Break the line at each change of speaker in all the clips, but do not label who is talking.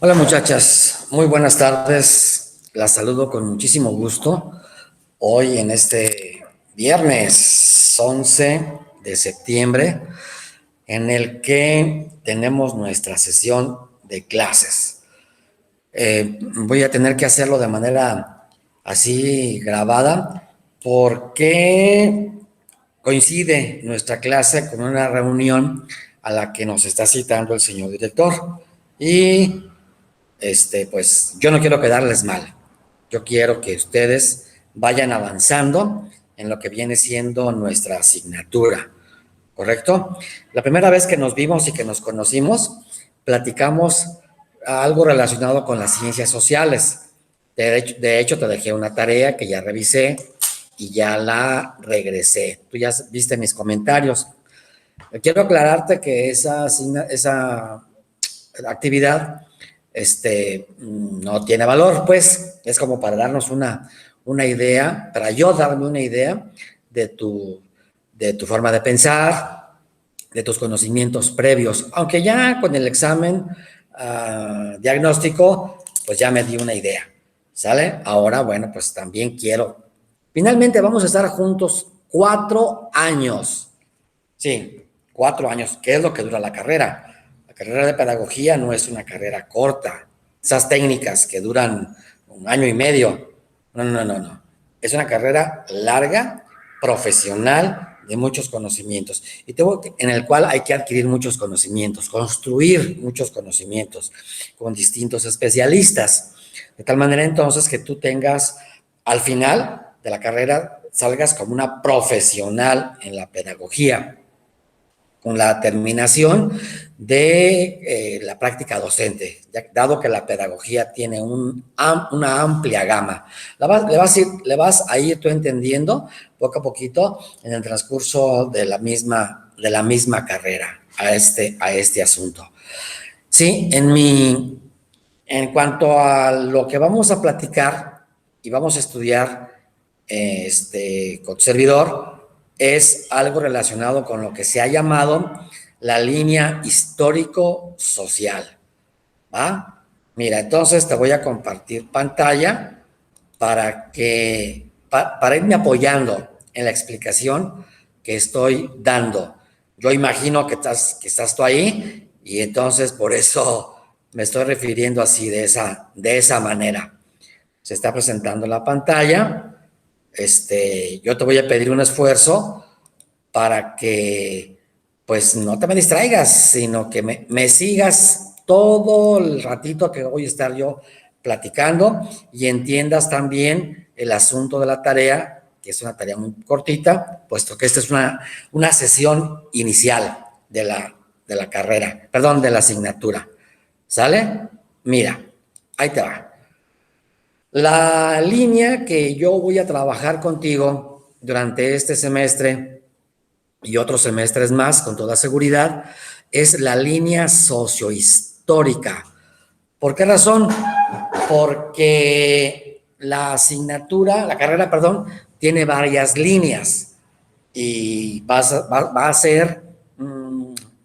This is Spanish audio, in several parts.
Hola muchachas, muy buenas tardes. Las saludo con muchísimo gusto hoy en este viernes 11 de septiembre en el que tenemos nuestra sesión de clases. Voy a tener que hacerlo de manera así grabada porque coincide nuestra clase con una reunión a la que nos está citando el señor director. Y pues yo no quiero quedarles mal. Yo quiero que ustedes vayan avanzando en lo que viene siendo nuestra asignatura, ¿correcto? La primera vez que nos vimos y que nos conocimos, platicamos algo relacionado con las ciencias sociales. De hecho, te dejé una tarea que ya revisé y ya la regresé. Tú ya viste mis comentarios. Quiero aclararte que esa actividad no tiene valor, pues es como para darnos una idea, para yo darme una idea de tu forma de pensar, de tus conocimientos previos, aunque ya con el examen diagnóstico, pues ya me di una idea, ¿sale? Ahora, bueno, pues también finalmente vamos a estar juntos 4 años. Sí, 4 años, ¿qué es lo que dura la carrera? La carrera de pedagogía no es una carrera corta. Esas técnicas que duran 1 año y medio. No, no, no, no. Es una carrera larga, profesional, de muchos conocimientos. En el cual hay que adquirir muchos conocimientos, construir muchos conocimientos con distintos especialistas. De tal manera entonces que tú tengas, al final de la carrera, salgas como una profesional en la pedagogía con la terminación de la práctica docente, dado que la pedagogía tiene una amplia gama. Le vas a ir tú entendiendo poco a poquito en el transcurso de la misma carrera a este asunto. Sí, en cuanto a lo que vamos a platicar y vamos a estudiar con servidor, es algo relacionado con lo que se ha llamado la línea histórico-social. ¿Va? Mira, entonces te voy a compartir pantalla para irme apoyando en la explicación que estoy dando. Yo imagino que estás tú ahí y entonces por eso me estoy refiriendo así de esa manera. Se está presentando la pantalla. Yo te voy a pedir un esfuerzo para que pues no te me distraigas, sino que me sigas todo el ratito que voy a estar yo platicando y entiendas también el asunto de la tarea, que es una tarea muy cortita, puesto que esta es una sesión inicial de la carrera, perdón, de la asignatura. ¿Sale? Mira, ahí te va. La línea que yo voy a trabajar contigo durante este semestre y otros semestres más, con toda seguridad, es la línea sociohistórica. ¿Por qué razón? Porque la carrera, perdón, tiene varias líneas y va a ser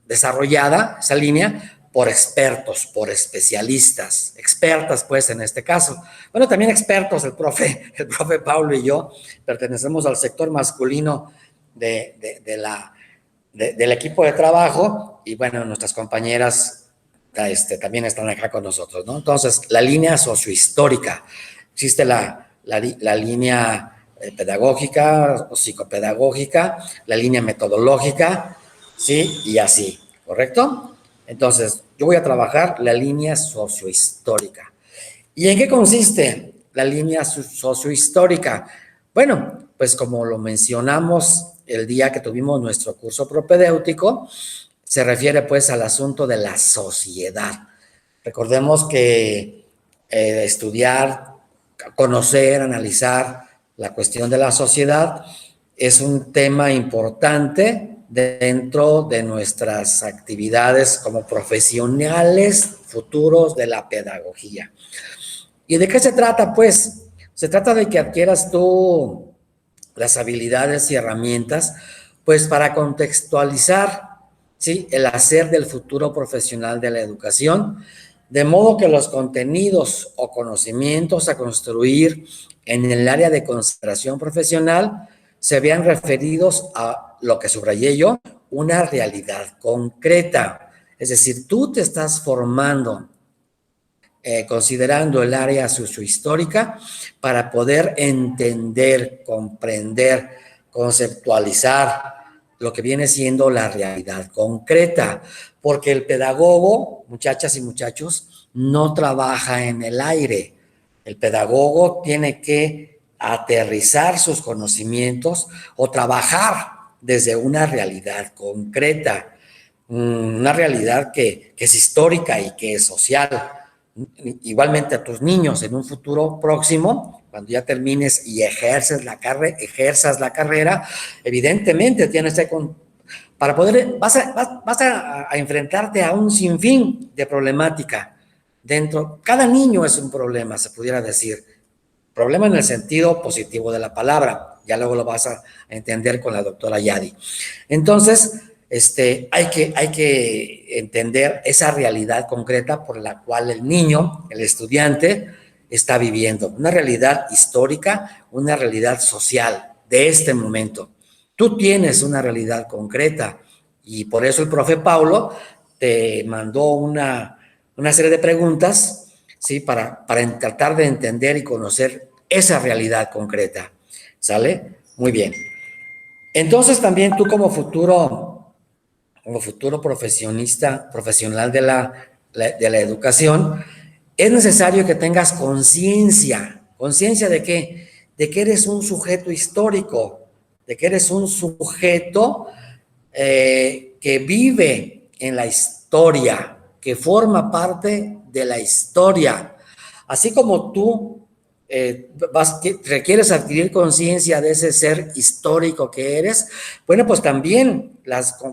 desarrollada esa línea por expertos, por especialistas, expertas pues en este caso. Bueno, también expertos, el profe Paulo y yo pertenecemos al sector masculino del equipo de trabajo y bueno, nuestras compañeras también están acá con nosotros, ¿no? Entonces, la línea sociohistórica, existe la línea pedagógica o psicopedagógica, la línea metodológica, ¿sí? Y así, ¿correcto? Entonces, yo voy a trabajar la línea sociohistórica. ¿Y en qué consiste la línea sociohistórica? Bueno, pues como lo mencionamos el día que tuvimos nuestro curso propedéutico, se refiere pues al asunto de la sociedad. Recordemos que estudiar, conocer, analizar la cuestión de la sociedad es un tema importante dentro de nuestras actividades como profesionales futuros de la pedagogía. ¿Y de qué se trata? Pues se trata de que adquieras tú las habilidades y herramientas, pues para contextualizar, ¿sí?, el hacer del futuro profesional de la educación De modo que los contenidos o conocimientos a construir en el área de concentración profesional se vean referidos a lo que subrayé yo, una realidad concreta. Es decir, tú te estás formando considerando el área sociohistórica para poder entender, comprender, conceptualizar lo que viene siendo la realidad concreta, porque el pedagogo, muchachas y muchachos, no trabaja en el aire. El pedagogo tiene que aterrizar sus conocimientos o trabajar desde una realidad concreta, una realidad que es histórica y que es social. Igualmente a tus niños en un futuro próximo, cuando ya termines y ejerzas la carrera, evidentemente tienes que, para poder, vas a enfrentarte a un sinfín de problemática dentro. Cada niño es un problema, se pudiera decir. Problema en el sentido positivo de la palabra. Ya luego lo vas a entender con la doctora Yadi. Entonces, hay que entender esa realidad concreta por la cual el niño, el estudiante, está viviendo. Una realidad histórica, una realidad social de este momento. Tú tienes una realidad concreta y por eso el profe Paulo te mandó una serie de preguntas, ¿sí? Para tratar de entender y conocer esa realidad concreta. ¿Sale? Muy bien. Entonces también tú como futuro profesional de la educación, es necesario que tengas conciencia. ¿Conciencia de qué? De que eres un sujeto histórico, de que eres un sujeto que vive en la historia, que forma parte de la historia. Así como tú requieres adquirir conciencia de ese ser histórico que eres, bueno, pues también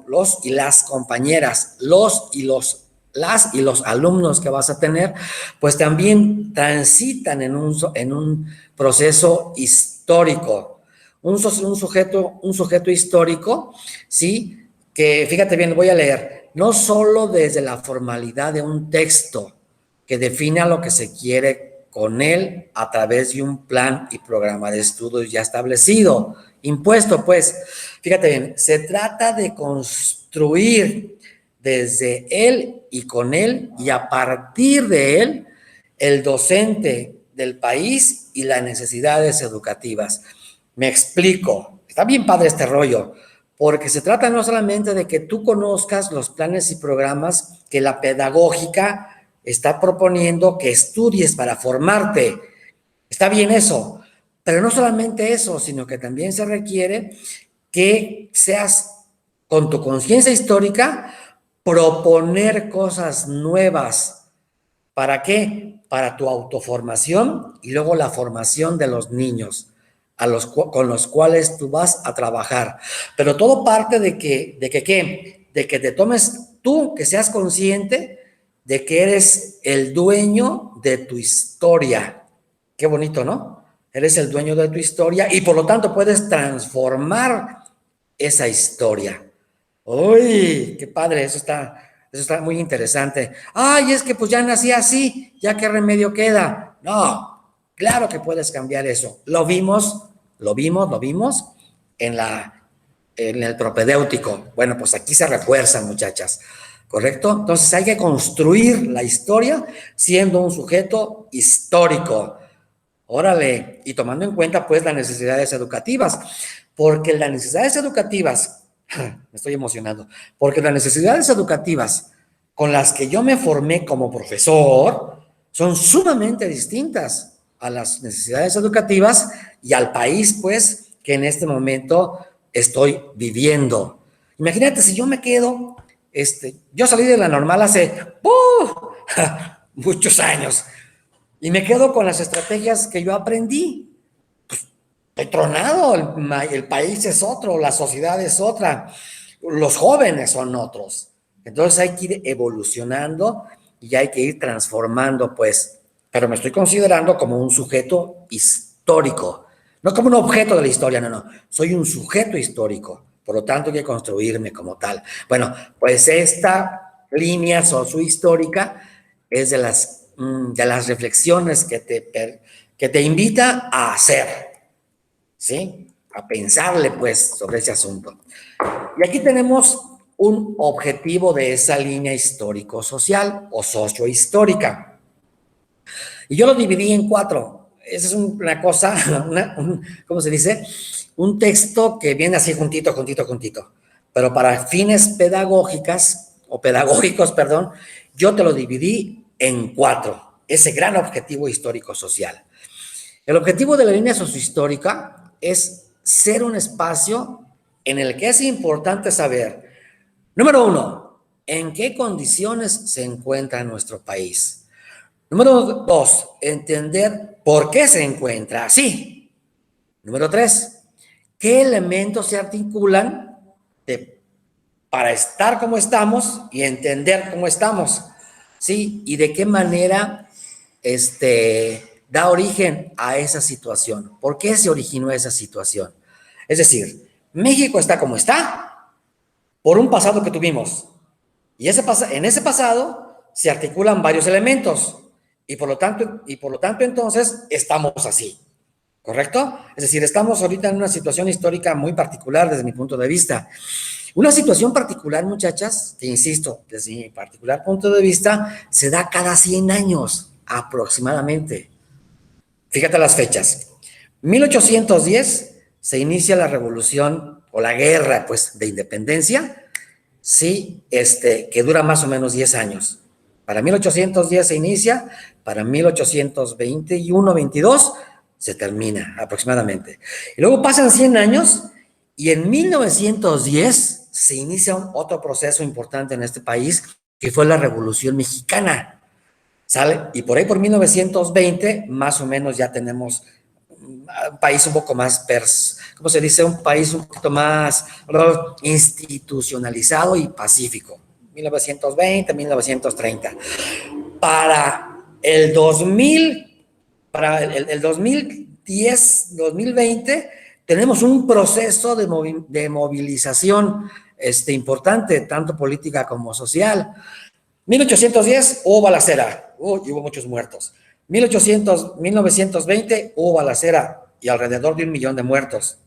los y las compañeras, las y los alumnos que vas a tener, pues también transitan en un proceso histórico. Un sujeto histórico, ¿sí? Que, fíjate bien, voy a leer, no solo desde la formalidad de un texto que defina lo que se quiere con él a través de un plan y programa de estudios ya establecido, impuesto, pues, fíjate bien, se trata de construir desde él y con él y a partir de él el docente del país y las necesidades educativas. Me explico, está bien padre este rollo, porque se trata no solamente de que tú conozcas los planes y programas que la pedagógica está proponiendo que estudies para formarte. Está bien eso, pero no solamente eso, sino que también se requiere que seas con tu conciencia histórica proponer cosas nuevas. ¿Para qué? Para tu autoformación y luego la formación de los niños con los cuales tú vas a trabajar. Pero todo parte de que te tomes tú, que seas consciente de que eres el dueño de tu historia. Qué bonito, ¿no? Eres el dueño de tu historia y por lo tanto puedes transformar esa historia. ¡Uy! ¡Qué padre! Eso está muy interesante. ¡Ay, es que pues ya nací así! ¿Ya qué remedio queda? No, claro que puedes cambiar eso. Lo vimos en el propedéutico. Bueno, pues aquí se refuerzan, muchachas. ¿Correcto? Entonces hay que construir la historia siendo un sujeto histórico. Órale, y tomando en cuenta pues las necesidades educativas, porque las necesidades educativas, me estoy emocionando, porque las necesidades educativas con las que yo me formé como profesor son sumamente distintas a las necesidades educativas y al país pues que en este momento estoy viviendo. Imagínate si yo me quedo, yo salí de la normal hace muchos años, y me quedo con las estrategias que yo aprendí. Estoy tronado, el país es otro, la sociedad es otra, los jóvenes son otros. Entonces hay que ir evolucionando y hay que ir transformando, pues. Pero me estoy considerando como un sujeto histórico, no como un objeto de la historia, no. Soy un sujeto histórico, por lo tanto hay que construirme como tal. Bueno, pues esta línea sociohistórica es de las reflexiones que te invita a hacer, ¿sí? A pensarle, pues, sobre ese asunto. Y aquí tenemos un objetivo de esa línea histórico-social o sociohistórica. Y yo lo dividí en 4. Esa es una cosa, ¿cómo se dice? Un texto que viene así juntito, juntito, juntito. Pero para fines pedagógicas, o pedagógicos, perdón, yo te lo dividí en 4. Ese gran objetivo histórico-social. El objetivo de la línea sociohistórica es ser un espacio en el que es importante saber, número 1, en qué condiciones se encuentra nuestro país. Número 2, entender por qué se encuentra así. Número 3, qué elementos se articulan para estar como estamos y entender cómo estamos, ¿sí? Y de qué manera da origen a esa situación. ¿Por qué se originó esa situación? Es decir, México está como está por un pasado que tuvimos. Y en ese pasado se articulan varios elementos. Y por lo tanto entonces estamos así. ¿Correcto? Es decir, estamos ahorita en una situación histórica muy particular desde mi punto de vista. Una situación particular, muchachas, que insisto, desde mi particular punto de vista, se da cada 100 años aproximadamente. Fíjate las fechas. 1810 se inicia la revolución o la guerra, pues, de independencia, sí, que dura más o menos 10 años. Para 1810 se inicia, para 1821-22 se termina aproximadamente. Y luego pasan 100 años y en 1910 se inicia otro proceso importante en este país, que fue la Revolución Mexicana. ¿Sale? Y por ahí por 1920, más o menos ya tenemos un país un poco más, ¿cómo se dice? Un país un poquito más institucionalizado y pacífico. 1920, 1930. Para el 2000, para el 2010, 2020, tenemos un proceso de movilización importante, tanto política como social. 1810 hubo balacera, y hubo muchos muertos. 1920 hubo balacera y alrededor de 1 millón de muertos,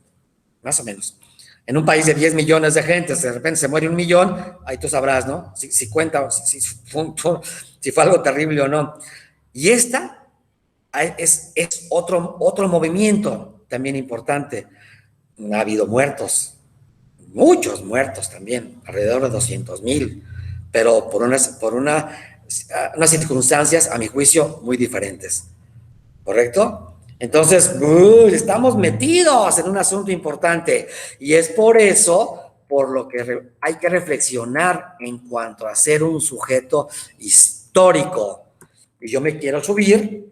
más o menos. En un país de 10 millones de gente, de repente se muere 1 millón, ahí tú sabrás, ¿no? Si cuenta, si fue algo terrible o no. Y esta es otro movimiento también importante. Ha habido muertos, muchos muertos también, alrededor de 200,000, pero por unas circunstancias, a mi juicio, muy diferentes. ¿Correcto? Entonces, estamos metidos en un asunto importante y es por eso por lo que hay que reflexionar en cuanto a ser un sujeto histórico. Y yo me quiero subir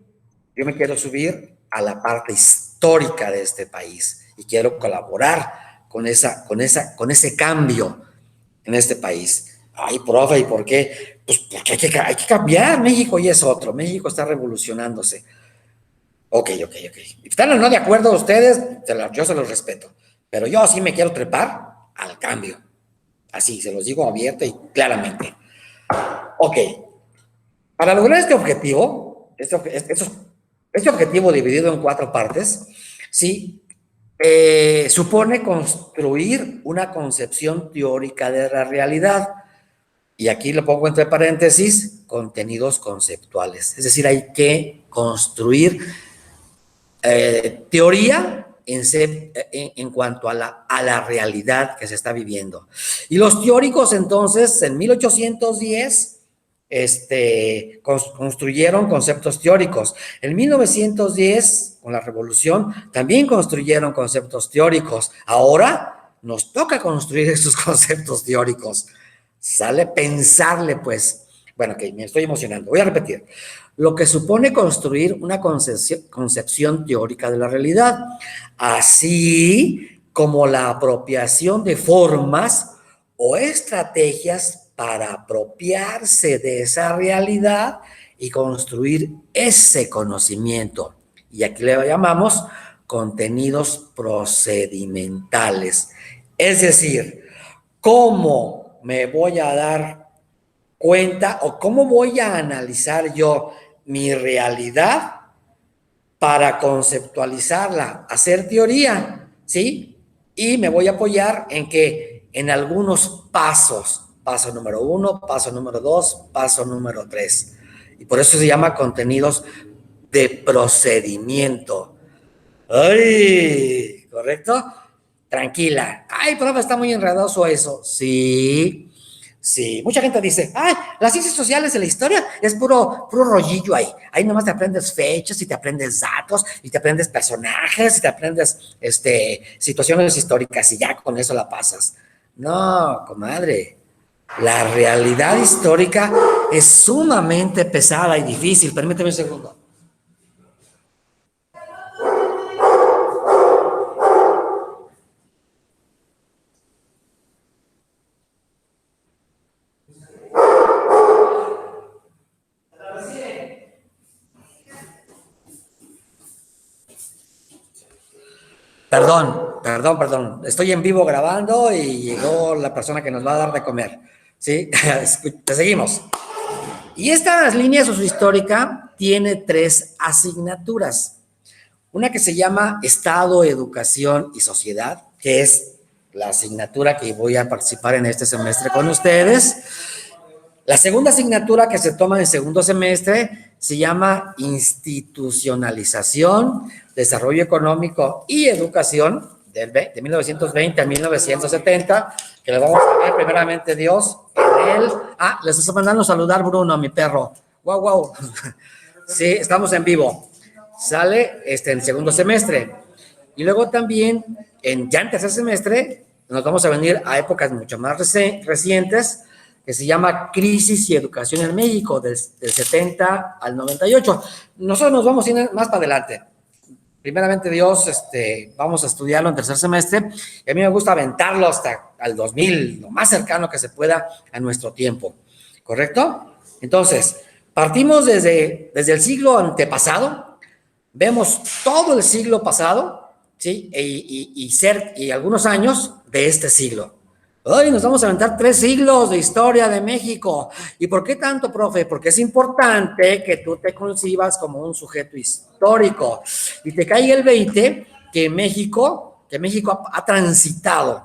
a la parte histórica de este país y quiero colaborar con ese cambio en este país. Ay, profe, ¿y por qué? Pues porque hay que cambiar. México y es otro. México está revolucionándose. Ok. ¿Están o no de acuerdo ustedes? Yo se los respeto. Pero yo sí me quiero trepar al cambio. Así, se los digo abierto y claramente. Ok. Para lograr este objetivo, este objetivo dividido en 4 partes, sí, supone construir una concepción teórica de la realidad. Y aquí lo pongo entre paréntesis, contenidos conceptuales. Es decir, hay que construir teoría en cuanto a la realidad que se está viviendo. Y los teóricos entonces en 1810 construyeron conceptos teóricos. En 1910, con la revolución, también construyeron conceptos teóricos. Ahora nos toca construir esos conceptos teóricos. Sale pensarle, pues. Bueno, que me estoy emocionando. Voy a repetir. Lo que supone construir una concepción teórica de la realidad, así como la apropiación de formas o estrategias para apropiarse de esa realidad y construir ese conocimiento. Y aquí le llamamos contenidos procedimentales. Es decir, ¿cómo me voy a dar cuenta o cómo voy a analizar yo mi realidad para conceptualizarla, hacer teoría, ¿sí? Y me voy a apoyar en que en algunos pasos, paso número 1, paso número 2, paso número 3. Y por eso se llama contenidos de procedimiento. ¡Ay! ¿Correcto? Tranquila. Ay, profe, está muy enredoso eso. Sí, sí. Mucha gente dice, ay, las ciencias sociales de la historia es puro rollillo ahí. Ahí nomás te aprendes fechas y te aprendes datos y te aprendes personajes y te aprendes situaciones históricas y ya con eso la pasas. No, comadre. La realidad histórica es sumamente pesada y difícil. Permíteme un segundo. Perdón. Estoy en vivo grabando y llegó la persona que nos va a dar de comer. ¿Sí? Te seguimos. Y esta línea sociohistórica tiene 3 asignaturas. Una que se llama Estado, Educación y Sociedad, que es la asignatura que voy a participar en este semestre con ustedes. La segunda asignatura que se toma en segundo semestre se llama Institucionalización, Desarrollo Económico y Educación de 1920 a 1970, que le vamos a ver primeramente Dios en él. Les estoy mandando saludar Bruno, mi perro. Wow. Sí, estamos en vivo. Sale en segundo semestre. Y luego también, ya en tercer semestre, nos vamos a venir a épocas mucho más recientes, que se llama Crisis y Educación en México, del 70 al 98. Nosotros nos vamos a ir más para adelante. Primeramente Dios, vamos a estudiarlo en tercer semestre, y a mí me gusta aventarlo hasta al 2000, lo más cercano que se pueda a nuestro tiempo, ¿correcto? Entonces, partimos desde el siglo antepasado, vemos todo el siglo pasado, ¿sí? Y algunos años de este siglo. Hoy nos vamos a aventar 3 siglos de historia de México. ¿Y por qué tanto, profe? Porque es importante que tú te concibas como un sujeto histórico y te caiga el 20 que México ha transitado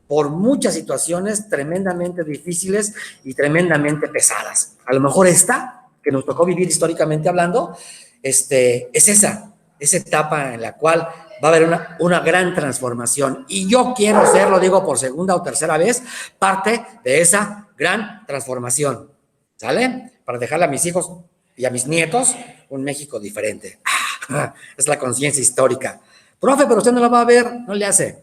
por muchas situaciones tremendamente difíciles y tremendamente pesadas. A lo mejor esta, que nos tocó vivir históricamente hablando, es esa etapa en la cual va a haber una gran transformación. Y yo quiero ser, lo digo por segunda o tercera vez, parte de esa gran transformación. ¿Sale? Para dejarle a mis hijos y a mis nietos un México diferente. Es la conciencia histórica. Profe, pero usted no lo va a ver. No le hace.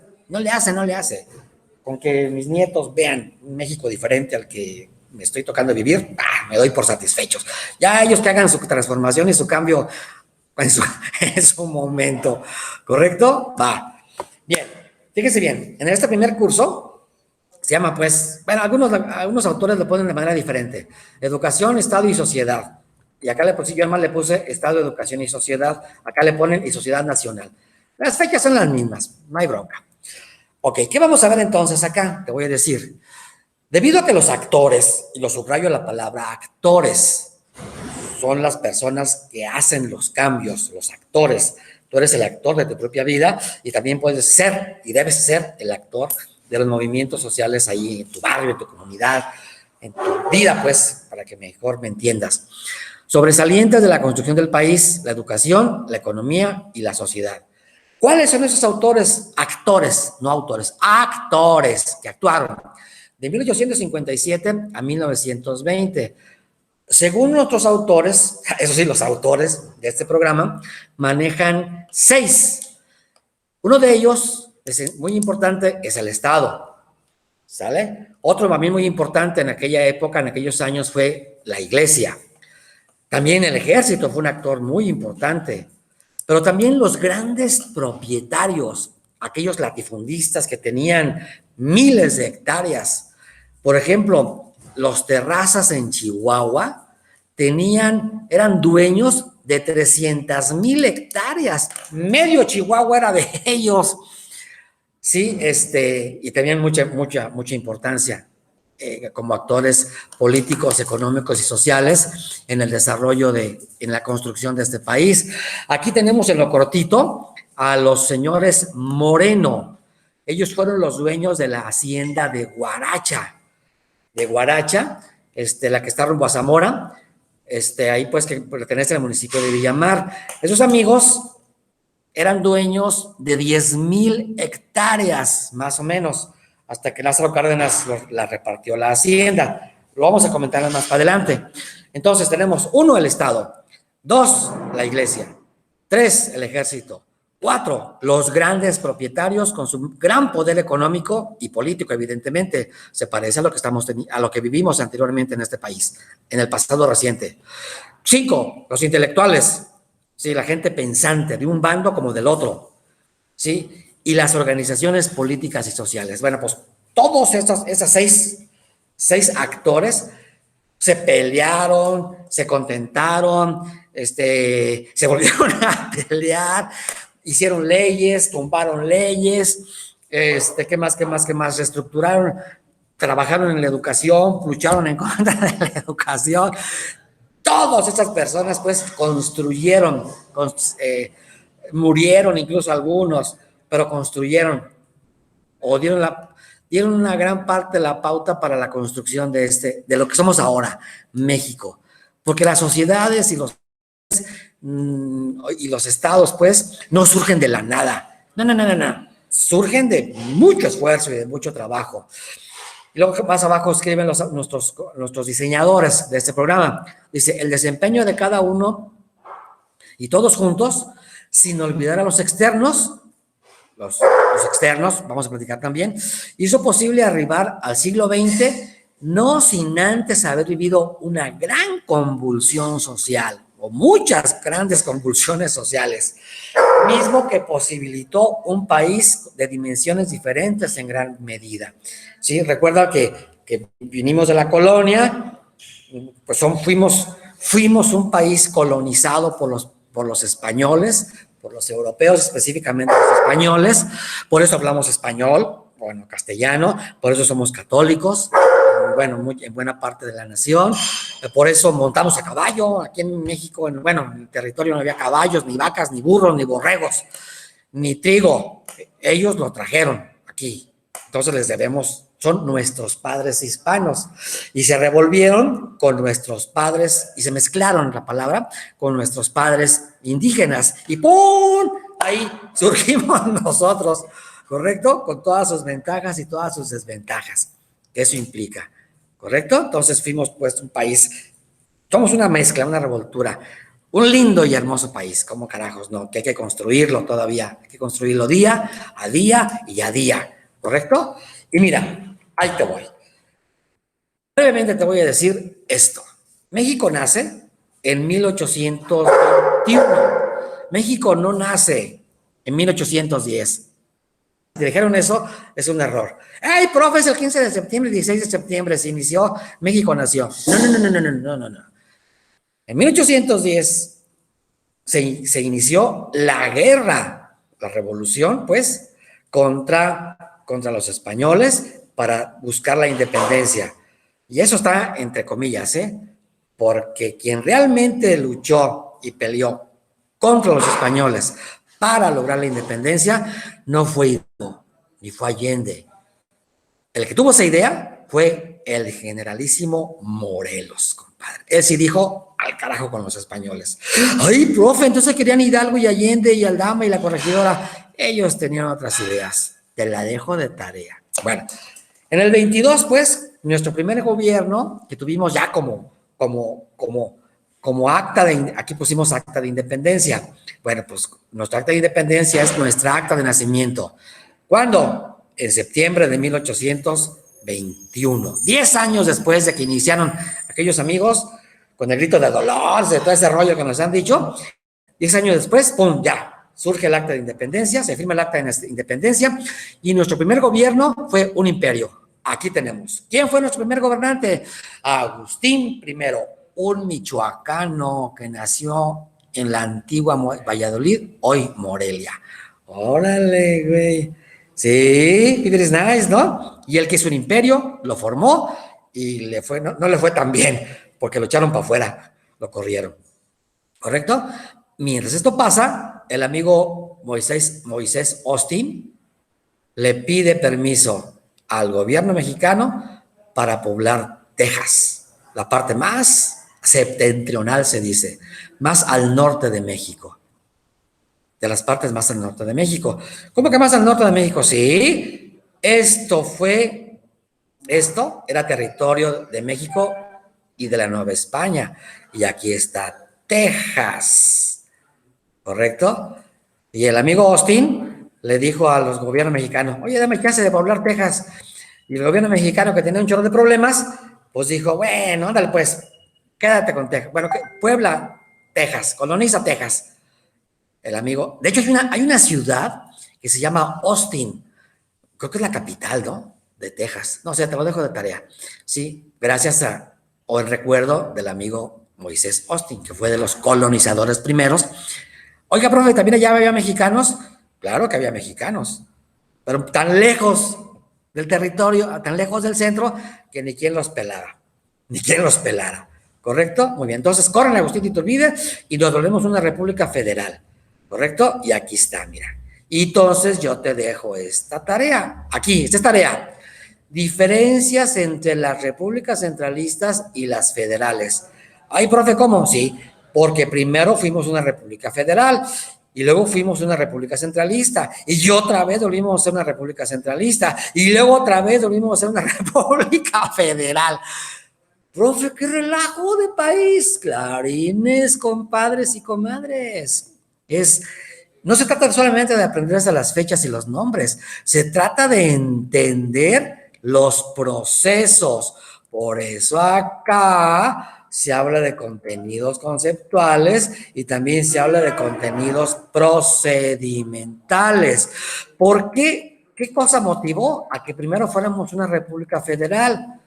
Con que mis nietos vean un México diferente al que me estoy tocando vivir, me doy por satisfechos. Ya ellos que hagan su transformación y su cambio en su momento, ¿correcto? Va. Bien, fíjense bien, en este primer curso se llama, pues, bueno, algunos autores lo ponen de manera diferente: Educación, Estado y Sociedad. Y acá yo más le puse Estado, Educación y Sociedad. Acá le ponen y Sociedad Nacional. Las fechas son las mismas, no hay bronca. Ok, ¿qué vamos a ver entonces acá? Te voy a decir. Debido a que los actores, y lo subrayo la palabra actores, son las personas que hacen los cambios, los actores. Tú eres el actor de tu propia vida y también puedes ser y debes ser el actor de los movimientos sociales ahí en tu barrio, en tu comunidad, en tu vida, pues, para que mejor me entiendas. Sobresalientes de la construcción del país: la educación, la economía y la sociedad. ¿Cuáles son esos autores? Actores, no autores, actores que actuaron de 1857 a 1920. Según otros autores, eso sí, los autores de este programa manejan 6. Uno de ellos, es muy importante, es el Estado, ¿sale? Otro también muy importante en aquella época, en aquellos años, fue la Iglesia. También el Ejército fue un actor muy importante, pero también los grandes propietarios, aquellos latifundistas que tenían miles de hectáreas. Por ejemplo, los Terrazas en Chihuahua eran dueños de 300,000 hectáreas. Medio Chihuahua era de ellos. Sí, y tenían mucha importancia. como actores políticos, económicos y sociales en el desarrollo en la construcción de este país. Aquí tenemos en lo cortito a los señores Moreno. Ellos fueron los dueños de la hacienda de Guaracha, la que está rumbo a Zamora, ahí pues que pertenece al municipio de Villamar. Esos amigos eran dueños de 10,000 hectáreas, más o menos, hasta que Lázaro Cárdenas la repartió la hacienda. Lo vamos a comentar más para adelante. Entonces tenemos 1, el Estado; 2, la Iglesia; 3, el Ejército; 4, los grandes propietarios con su gran poder económico y político, evidentemente. Se parece a lo que vivimos anteriormente en este país, en el pasado reciente. 5, los intelectuales, sí, la gente pensante, de un bando como del otro, ¿sí? Y las organizaciones políticas y sociales. Bueno, pues todos estos 6 actores se pelearon, se contentaron, se volvieron a pelear, hicieron leyes, tumbaron leyes, ¿qué más? Reestructuraron, trabajaron en la educación, lucharon en contra de la educación. Todas esas personas, pues, construyeron, murieron incluso algunos, pero construyeron, o dieron una gran parte de la pauta para la construcción de lo que somos ahora, México. Porque las sociedades y los estados, pues, no surgen de la nada. No. Surgen de mucho esfuerzo y de mucho trabajo. Y luego más abajo escriben nuestros diseñadores de este programa. Dice, el desempeño de cada uno y todos juntos, sin olvidar a los externos, los externos, vamos a platicar también, hizo posible arribar al siglo XX, no sin antes haber vivido una gran convulsión social, o muchas grandes convulsiones sociales, mismo que posibilitó un país de dimensiones diferentes en gran medida. Sí, recuerda que vinimos de la colonia, pues fuimos un país colonizado por los españoles, por los europeos, específicamente los españoles. Por eso hablamos español, bueno, castellano, por eso somos católicos, bueno, en buena parte de la nación. Por eso montamos a caballo. Aquí en México, en el territorio no había caballos, ni vacas, ni burros, ni borregos, ni trigo. Ellos lo trajeron aquí. Entonces les debemos, son nuestros padres hispanos. Y se revolvieron con nuestros padres, y se mezclaron la palabra con nuestros padres indígenas. Y ¡pum! Ahí surgimos nosotros, ¿correcto? Con todas sus ventajas y todas sus desventajas que eso implica, ¿correcto? Entonces fuimos pues un país, somos una mezcla, una revoltura, un lindo y hermoso país, como carajos, ¿no? Que hay que construirlo todavía, hay que construirlo día a día y a día, ¿correcto? Y mira, ahí te voy. Brevemente te voy a decir esto. México nace en 1821. México no nace en 1810. Si dijeron eso, es un error. ¡Ay, profe, es el 15 de septiembre, 16 de septiembre se inició, México nació! No. En 1810 se inició la guerra, la revolución, pues, contra los españoles para buscar la independencia. Y eso está entre comillas, porque quien realmente luchó y peleó contra los españoles para lograr la independencia no fue Hidalgo, ni fue Allende. El que tuvo esa idea fue el generalísimo Morelos, compadre. Él sí dijo, al carajo con los españoles. Ay, profe, entonces querían Hidalgo y Allende y Aldama y la corregidora. Ellos tenían otras ideas. Te la dejo de tarea. Bueno, en el 22, pues, nuestro primer gobierno, que tuvimos ya como acta aquí pusimos acta de independencia. Bueno, pues nuestra acta de independencia es nuestra acta de nacimiento. ¿Cuándo? En septiembre de 1821. 10 años después de que iniciaron aquellos amigos con el grito de dolor, de todo ese rollo que nos han dicho. 10 años después, ¡pum!, ya, surge el acta de independencia, se firma el acta de independencia y nuestro primer gobierno fue un imperio. Aquí tenemos. ¿Quién fue nuestro primer gobernante? Agustín I, un michoacano que nació en la antigua Valladolid, hoy Morelia. Órale, güey. Sí, it is nice, ¿no? Y él que hizo un imperio, lo formó y no le fue tan bien, porque lo echaron para afuera, lo corrieron. ¿Correcto? Mientras esto pasa, el amigo Moisés Austin le pide permiso al gobierno mexicano para poblar Texas, la parte más septentrional, se dice, más al norte de México, de las partes más al norte de México. ¿Cómo que más al norte de México? Sí, esto era territorio de México y de la Nueva España, y aquí está Texas, ¿correcto? Y el amigo Austin le dijo a los gobiernos mexicanos, oye, dame chance de poblar Texas. Y el gobierno mexicano, que tenía un chorro de problemas, pues dijo, bueno, ándale pues, quédate con Texas. Bueno, Puebla, Texas, coloniza Texas. El amigo, de hecho hay una ciudad que se llama Austin, creo que es la capital, ¿no? De Texas. No sé, te lo dejo de tarea. Sí, gracias o el recuerdo del amigo Moisés Austin, que fue de los colonizadores primeros. Oiga, profe, ¿también allá había mexicanos? Claro que había mexicanos, pero tan lejos del territorio, tan lejos del centro, que ni quien los pelara, ni quien los pelara. ¿Correcto? Muy bien, entonces corren Agustín de Iturbide y nos volvemos una república federal. ¿Correcto? Y aquí está, mira. Y entonces yo te dejo esta tarea. Aquí, esta es tarea. Diferencias entre las repúblicas centralistas y las federales. Ay, profe, ¿cómo? Sí, porque primero fuimos una república federal y luego fuimos una república centralista y otra vez volvimos a ser una república centralista y luego otra vez volvimos a ser una república federal. Profe, qué relajo de país. Clarines, compadres y comadres. No se trata solamente de aprenderse las fechas y los nombres, se trata de entender los procesos. Por eso acá se habla de contenidos conceptuales y también se habla de contenidos procedimentales. ¿Por qué? ¿Qué cosa motivó a que primero fuéramos una república federal?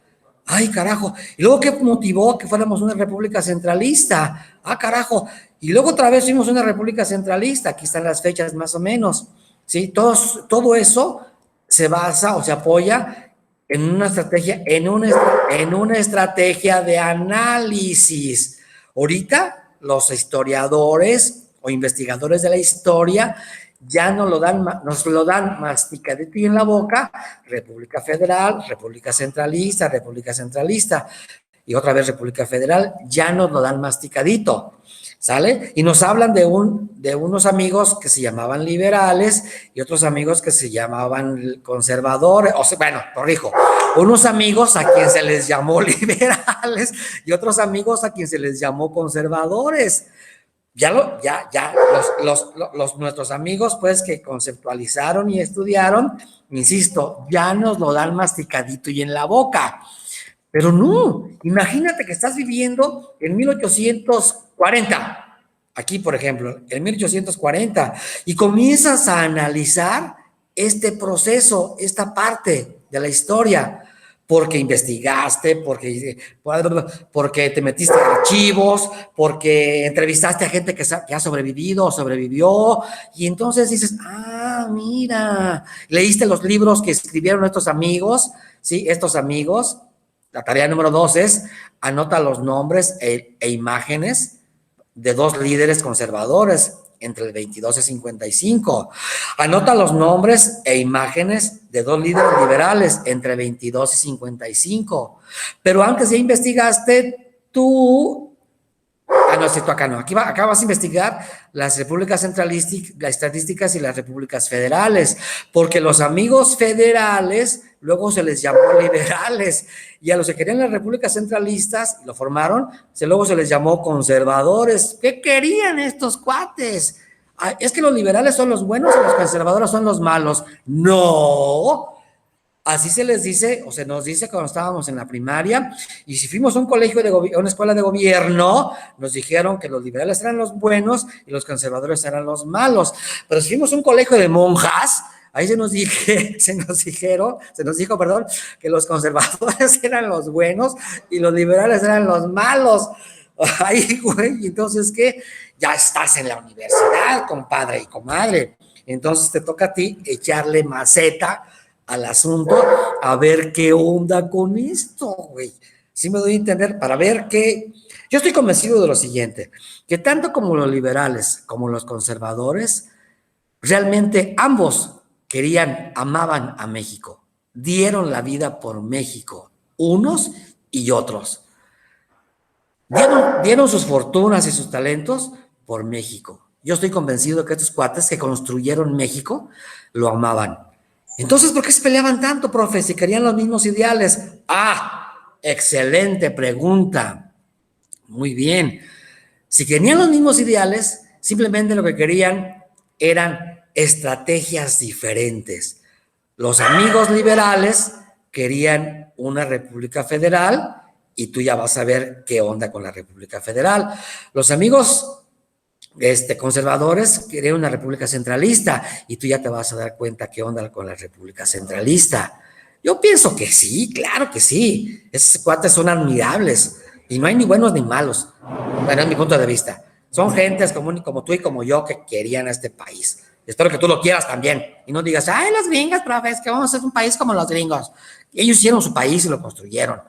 Ay, carajo. Y luego, ¿qué motivó que fuéramos una república centralista? Ah, carajo. Y luego otra vez fuimos una república centralista. Aquí están las fechas más o menos. ¿Sí? Todo eso se basa o se apoya en una estrategia, en una estrategia de análisis. Ahorita los historiadores o investigadores de la historia ya nos lo dan masticadito y en la boca, República Federal, República Centralista, República Centralista, y otra vez República Federal, ya nos lo dan masticadito, ¿sale? Y nos hablan de unos amigos que se llamaban liberales y otros amigos que se llamaban conservadores, o sea, bueno, corrijo, unos amigos a quien se les llamó liberales y otros amigos a quien se les llamó conservadores. Nuestros amigos, pues, que conceptualizaron y estudiaron, insisto, ya nos lo dan masticadito y en la boca. Pero no, imagínate que estás viviendo en 1840, aquí, por ejemplo, en 1840, y comienzas a analizar este proceso, esta parte de la historia, porque investigaste, porque te metiste en archivos, porque entrevistaste a gente que ha sobrevivido o sobrevivió, y entonces dices, ah, mira, leíste los libros que escribieron estos amigos, ¿sí? Estos amigos. La tarea número 2 es anota los nombres e imágenes de dos líderes conservadores entre el 22 y 55. Anota los nombres e imágenes de dos líderes liberales entre 22 y 55. Pero antes ya investigaste tú. Ah, no, tú acá no. Acá vas a investigar las repúblicas estadísticas y las repúblicas federales, porque los amigos federales luego se les llamó liberales, y a los que querían las repúblicas centralistas, lo formaron, luego se les llamó conservadores. ¿Qué querían estos cuates? ¿Es que los liberales son los buenos y los conservadores son los malos? No. Así se les dice, o se nos dice cuando estábamos en la primaria, y si fuimos a un colegio una escuela de gobierno, nos dijeron que los liberales eran los buenos y los conservadores eran los malos. Pero si fuimos a un colegio de monjas, ahí se nos dijo, que los conservadores eran los buenos y los liberales eran los malos. Ahí, güey, entonces, ¿qué? Ya estás en la universidad, compadre y comadre. Entonces te toca a ti echarle maceta al asunto a ver qué onda con esto, güey. Sí me doy a entender, para ver qué... Yo estoy convencido de lo siguiente, que tanto como los liberales como los conservadores, realmente ambos querían, amaban a México, dieron la vida por México, unos y otros. Dieron sus fortunas y sus talentos por México. Yo estoy convencido que estos cuates que construyeron México lo amaban. Entonces, ¿por qué se peleaban tanto, profe? Si querían los mismos ideales. Excelente pregunta. Muy bien. Si querían los mismos ideales, simplemente lo que querían eran estrategias diferentes. Los amigos liberales querían una república federal y tú ya vas a ver qué onda con la república federal. Los amigos conservadores querían una república centralista y tú ya te vas a dar cuenta qué onda con la república centralista. Yo pienso que sí, claro que sí. Esos cuates son admirables y no hay ni buenos ni malos. Bueno, es mi punto de vista. Son gentes como tú y como yo que querían a este país. Espero que tú lo quieras también. Y no digas, ay, los gringos, profe, es que vamos a ser un país como los gringos. Ellos hicieron su país y lo construyeron.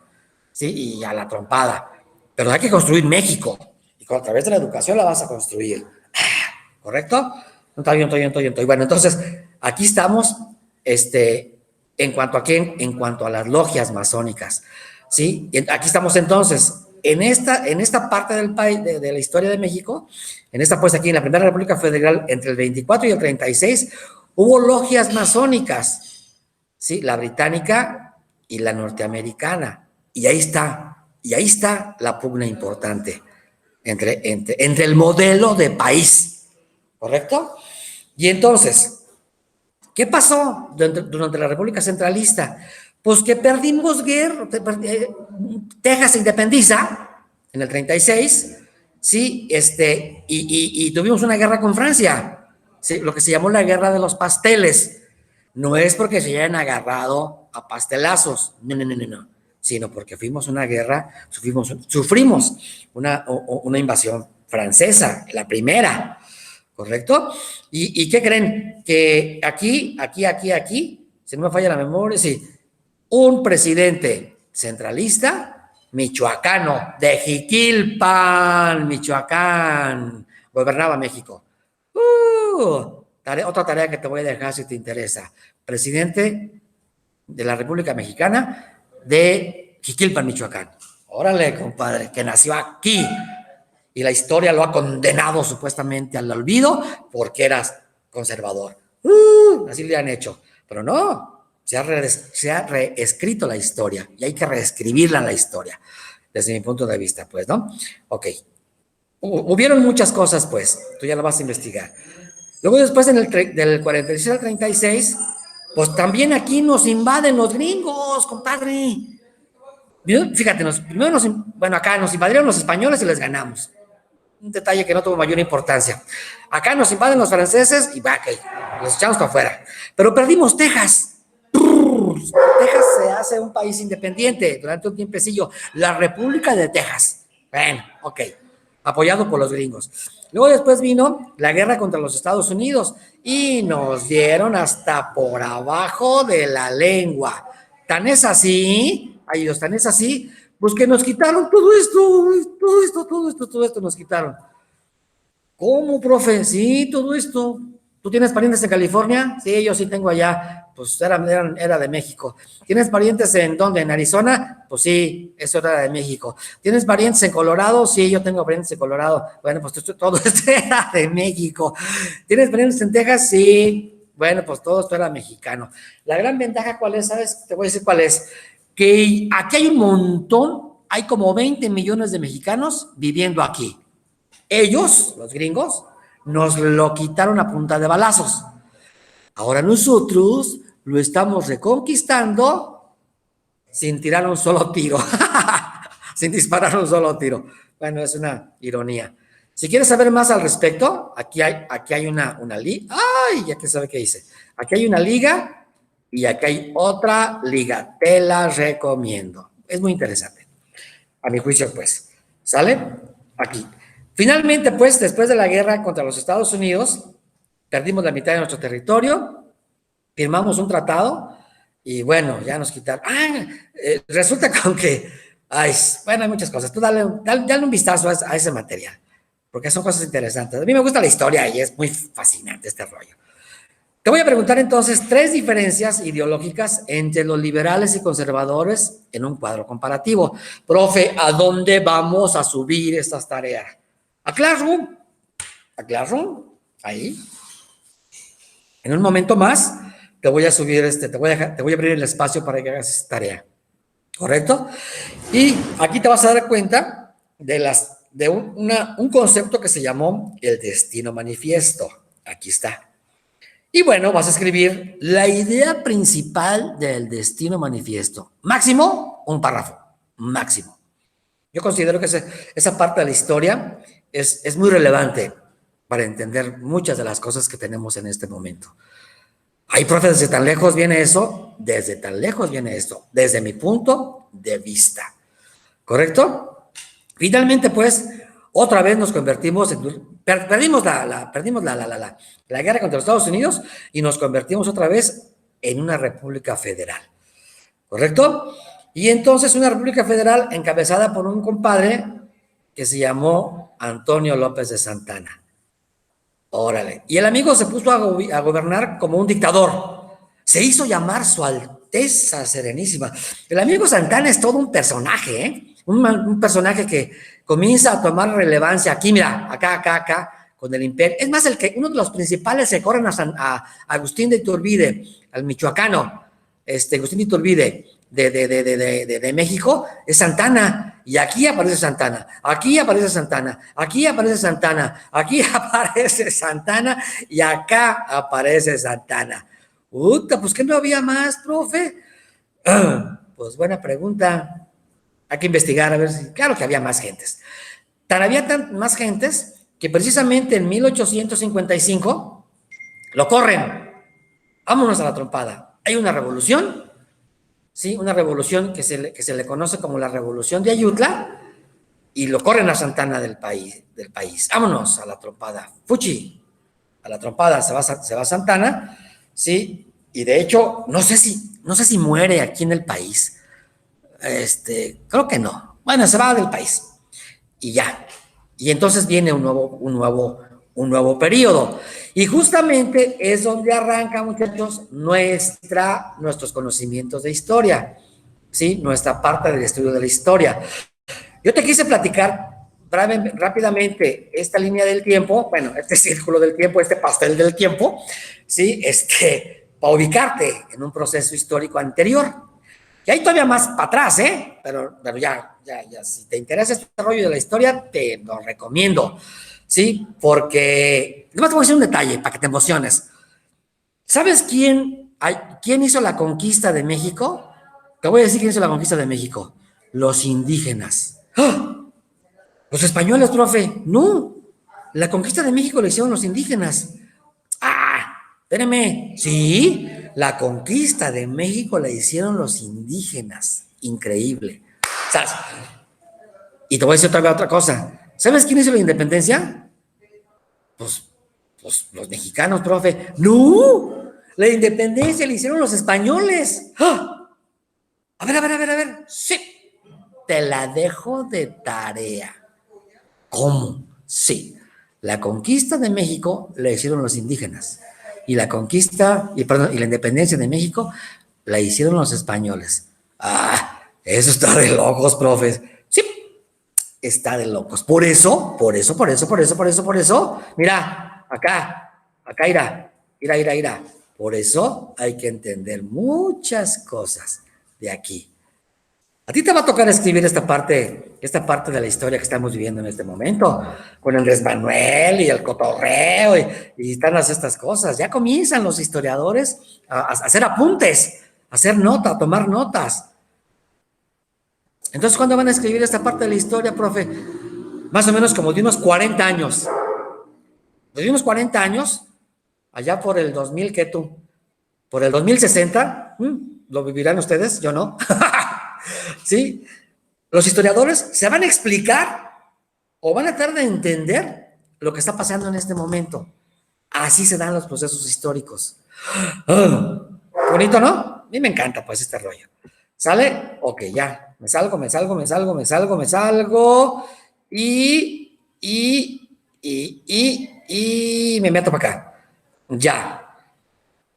Sí, y a la trompada. Pero hay que construir México. Y a través de la educación la vas a construir. ¿Correcto? No, está bien. Bueno, entonces, aquí estamos, en cuanto a quién, en cuanto a las logias masónicas. ¿Sí? Aquí estamos entonces. En esta parte del país, de la historia de México, en esta pues aquí en la Primera República Federal, entre el 24 y el 36, hubo logias masónicas, ¿sí? La británica y la norteamericana. Y ahí está la pugna importante entre el modelo de país, ¿correcto? Y entonces, ¿qué pasó durante la República Centralista? Pues que perdimos guerra, Texas se independiza en el 36, ¿sí? Y tuvimos una guerra con Francia, ¿sí? Lo que se llamó la guerra de los pasteles. No es porque se hayan agarrado a pastelazos, no, sino porque fuimos una guerra, sufrimos una invasión francesa, la primera, ¿correcto? ¿Y qué creen? Que aquí, si no me falla la memoria, sí, un presidente centralista, michoacano, de Jiquilpan, Michoacán, gobernaba México. Otra tarea que te voy a dejar si te interesa. Presidente de la República Mexicana de Jiquilpan, Michoacán. Órale, compadre, que nació aquí. Y la historia lo ha condenado supuestamente al olvido porque eras conservador. Así le han hecho. Pero no, se ha reescrito la historia y hay que reescribirla en la historia, desde mi punto de vista, pues, ¿no? Ok. Hubieron muchas cosas, pues, tú ya lo vas a investigar. Luego después, del 46 al 36, pues también aquí nos invaden los gringos, compadre. Fíjate, acá nos invadieron los españoles y les ganamos. Un detalle que no tuvo mayor importancia. Acá nos invaden los franceses y los echamos para afuera. Pero perdimos Texas. Texas se hace un país independiente durante un tiempecillo. La República de Texas. Bueno, ok. Apoyado por los gringos. Luego después vino la guerra contra los Estados Unidos y nos dieron hasta por abajo de la lengua. Tan es así, pues que nos quitaron todo esto nos quitaron. ¿Cómo, profe? Sí, todo esto. ¿Tú tienes parientes en California? Sí, yo sí tengo allá. Pues era de México. ¿Tienes parientes en dónde? ¿En Arizona? Pues sí, eso era de México. ¿Tienes parientes en Colorado? Sí, yo tengo parientes en Colorado. Bueno, pues todo esto era de México. ¿Tienes parientes en Texas? Sí. Bueno, pues todo esto era mexicano. La gran ventaja, ¿cuál es? ¿Sabes? Te voy a decir cuál es. Que aquí hay un montón, hay como 20 millones de mexicanos viviendo aquí. Ellos, los gringos, nos lo quitaron a punta de balazos. Ahora nosotros lo estamos reconquistando sin tirar un solo tiro, sin disparar un solo tiro. Bueno, es una ironía. Si quieres saber más al respecto, aquí hay una liga. ¡Ay! Ya que sabe qué dice. Aquí hay una liga y aquí hay otra liga. Te la recomiendo. Es muy interesante. A mi juicio, pues. ¿Sale? Aquí. Finalmente, pues, después de la guerra contra los Estados Unidos, perdimos la mitad de nuestro territorio, firmamos un tratado Y bueno, ya nos quitaron. Resulta con que, bueno, hay muchas cosas. Tú dale un vistazo a ese material, porque son cosas interesantes. A mí me gusta la historia y es muy fascinante este rollo. Te voy a preguntar entonces 3 diferencias ideológicas entre los liberales y conservadores en un cuadro comparativo. Profe, ¿a dónde vamos a subir estas tareas? A Classroom. A Classroom. Ahí. En un momento más te voy a subir te voy a abrir el espacio para que hagas esta tarea. ¿Correcto? Y aquí te vas a dar cuenta de un concepto que se llamó el destino manifiesto. Aquí está. Y bueno, vas a escribir la idea principal del destino manifiesto. Máximo, un párrafo. Máximo. Yo considero que esa parte de la historia es muy relevante para entender muchas de las cosas que tenemos en este momento. Ay, profe, desde tan lejos viene eso, desde tan lejos viene esto, desde mi punto de vista. ¿Correcto? Finalmente, pues, otra vez nos convertimos perdimos la guerra contra los Estados Unidos y nos convertimos otra vez en una república federal. ¿Correcto? Y entonces una república federal encabezada por un compadre que se llamó Antonio López de Santana. Órale. Y el amigo se puso a gobernar como un dictador. Se hizo llamar Su Alteza Serenísima. El amigo Santana es todo un personaje, ¿eh? Un personaje que comienza a tomar relevancia aquí, mira, acá, con el imperio. Es más, uno de los principales se corren a Agustín de Iturbide, al michoacano, Agustín de Iturbide, de México, es Santana. Y aquí aparece Santana, aquí aparece Santana, aquí aparece Santana, aquí aparece Santana y acá aparece Santana. Puta, pues ¿qué no había más, profe? Pues buena pregunta. Hay que investigar a ver si, claro que había más gentes. Había más gentes que precisamente en 1855 lo corren. Vámonos a la trompada. Hay una revolución, ¿sí? Una revolución que se le conoce como la Revolución de Ayutla y lo corren a Santana del país. Vámonos a la trompada. Fuchi, a la trompada se va Santana, ¿sí? Y de hecho, no sé si muere aquí en el país. Creo que no. Bueno, se va del país y ya. Y entonces viene un nuevo periodo. Y justamente es donde arranca, muchachos, nuestros conocimientos de historia, ¿sí? Nuestra parte del estudio de la historia. Yo te quise platicar rápidamente esta línea del tiempo, bueno, este círculo del tiempo, este pastel del tiempo, ¿sí? Para ubicarte en un proceso histórico anterior. Y hay todavía más para atrás, ¿eh? Pero ya, si te interesa este rollo de la historia, te lo recomiendo, ¿sí? Porque, además te voy a decir un detalle para que te emociones. ¿Sabes quién hizo la conquista de México? Te voy a decir quién hizo la conquista de México. Los indígenas. ¡Ah! Los españoles, profe. No, la conquista de México la hicieron los indígenas. Espérame. Sí, la conquista de México la hicieron los indígenas. Increíble. ¿Sabes? Y te voy a decir otra cosa. ¿Sabes quién hizo la independencia? Pues los mexicanos, profe. No, la independencia la hicieron los españoles. ¡Ah! A ver. Sí, te la dejo de tarea. ¿Cómo? Sí. La conquista de México la hicieron los indígenas. Y la independencia de México la hicieron los españoles. Eso está de locos, profes. Sí, está de locos. Por eso. Mira, acá irá. Por eso hay que entender muchas cosas de aquí. A ti te va a tocar escribir esta parte de la historia que estamos viviendo en este momento, con el Manuel y el cotorreo y están estas cosas. Ya comienzan los historiadores a hacer apuntes, a hacer a tomar notas. Entonces, ¿cuándo van a escribir esta parte de la historia, profe? Más o menos como de unos 40 años. De unos 40 años, allá por el 2000, ¿qué tú? Por el 2060, ¿lo vivirán ustedes? Yo no. ¿Sí? Los historiadores se van a explicar o van a tratar de entender lo que está pasando en este momento. Así se dan los procesos históricos. Bonito, ¿no? A mí me encanta, pues, este rollo. ¿Sale? Ok, ya. Me salgo. Y me meto para acá. Ya.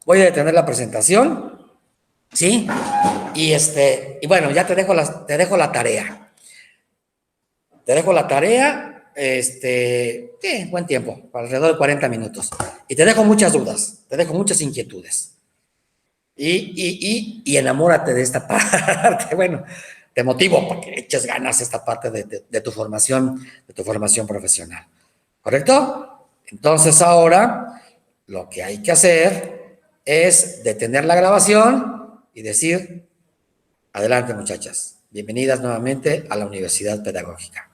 Voy a detener la presentación. ¿Sí? Y bueno, ya te dejo la tarea. Te dejo la tarea, sí, buen tiempo, alrededor de 40 minutos. Y te dejo muchas dudas, te dejo muchas inquietudes. Y enamórate de esta parte. Bueno, te motivo para que eches ganas esta parte de tu formación profesional. ¿Correcto? Entonces ahora lo que hay que hacer es detener la grabación y decir, adelante muchachas, bienvenidas nuevamente a la Universidad Pedagógica.